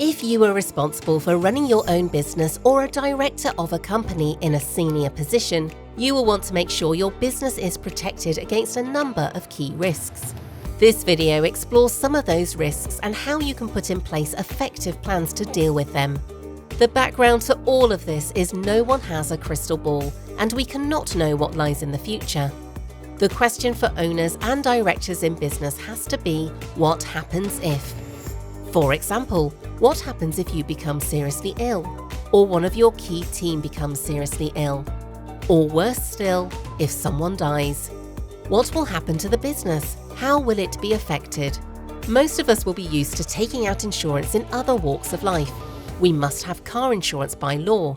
If you are responsible for running your own business or a director of a company in a senior position, you will want to make sure your business is protected against a number of key risks. This video explores some of those risks and how you can put in place effective plans to deal with them. The background to all of this is no one has a crystal ball, and we cannot know what lies in the future. The question for owners and directors in business has to be, what happens if? For example, what happens if you become seriously ill, or one of your key team becomes seriously ill? Or worse still, if someone dies? What will happen to the business? How will it be affected? Most of us will be used to taking out insurance in other walks of life. We must have car insurance by law.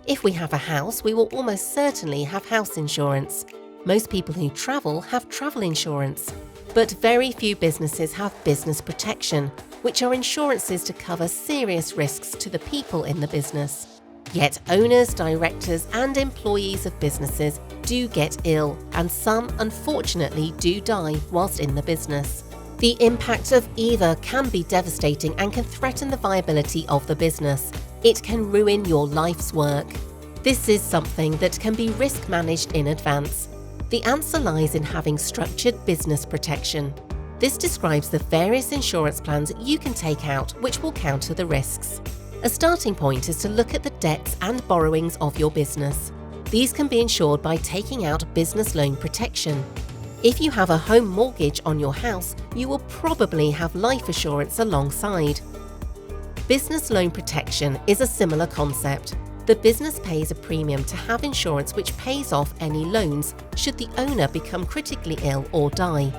If we have a house, we will almost certainly have house insurance. Most people who travel have travel insurance. But very few businesses have business protection, which are insurances to cover serious risks to the people in the business. Yet owners, directors, and employees of businesses do get ill, and some unfortunately do die whilst in the business. The impact of either can be devastating and can threaten the viability of the business. It can ruin your life's work. This is something that can be risk managed in advance. The answer lies in having structured business protection. This describes the various insurance plans you can take out which will counter the risks. A starting point is to look at the debts and borrowings of your business. These can be insured by taking out business loan protection. If you have a home mortgage on your house, you will probably have life assurance alongside. Business loan protection is a similar concept. The business pays a premium to have insurance which pays off any loans should the owner become critically ill or die.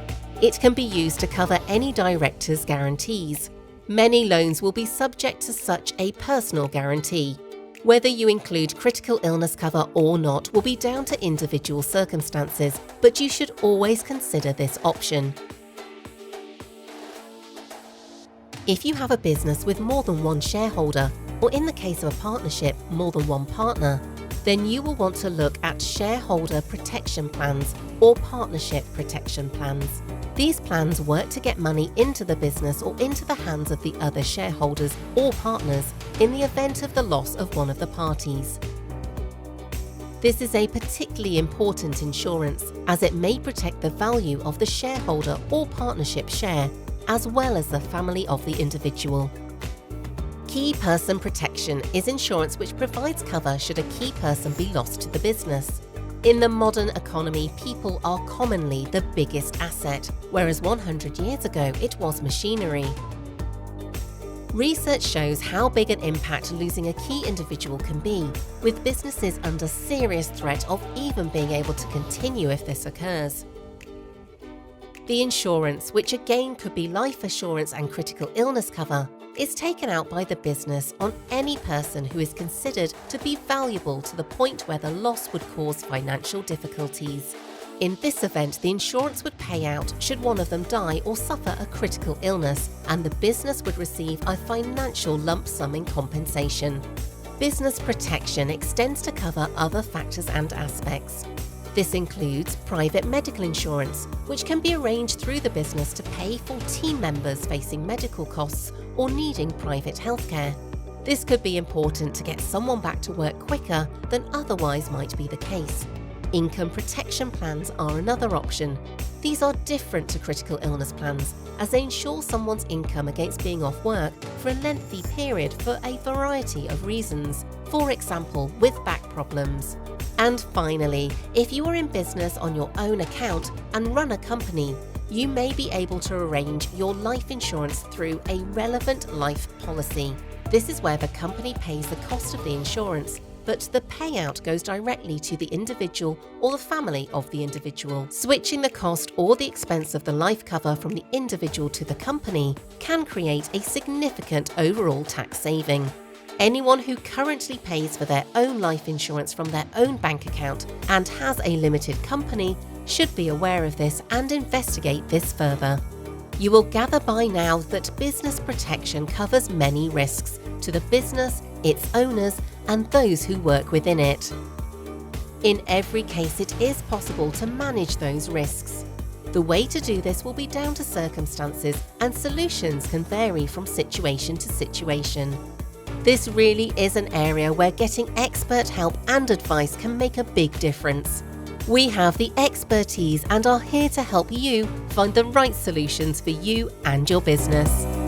It can be used to cover any director's guarantees. Many loans will be subject to such a personal guarantee. Whether you include critical illness cover or not will be down to individual circumstances, but you should always consider this option. If you have a business with more than one shareholder, or in the case of a partnership, more than one partner, then you will want to look at shareholder protection plans or partnership protection plans. These plans work to get money into the business or into the hands of the other shareholders or partners in the event of the loss of one of the parties. This is a particularly important insurance as it may protect the value of the shareholder or partnership share, as well as the family of the individual. Key person protection is insurance which provides cover should a key person be lost to the business. In the modern economy, people are commonly the biggest asset, whereas 100 years ago it was machinery. Research shows how big an impact losing a key individual can be, with businesses under serious threat of even being able to continue if this occurs. The insurance, which again could be life assurance and critical illness cover, is taken out by the business on any person who is considered to be valuable to the point where the loss would cause financial difficulties. In this event, the insurance would pay out should one of them die or suffer a critical illness, and the business would receive a financial lump sum in compensation. Business protection extends to cover other factors and aspects. This includes private medical insurance, which can be arranged through the business to pay for team members facing medical costs or needing private healthcare. This could be important to get someone back to work quicker than otherwise might be the case. Income protection plans are another option. These are different to critical illness plans as they insure someone's income against being off work for a lengthy period for a variety of reasons, for example, with back problems. And finally, if you are in business on your own account and run a company, you may be able to arrange your life insurance through a relevant life policy. This is where the company pays the cost of the insurance, but the payout goes directly to the individual or the family of the individual. Switching the cost or the expense of the life cover from the individual to the company can create a significant overall tax saving. Anyone who currently pays for their own life insurance from their own bank account and has a limited company should be aware of this and investigate this further. You will gather by now that business protection covers many risks to the business, its owners, and those who work within it. In every case, it is possible to manage those risks. The way to do this will be down to circumstances, and solutions can vary from situation to situation. This really is an area where getting expert help and advice can make a big difference. We have the expertise and are here to help you find the right solutions for you and your business.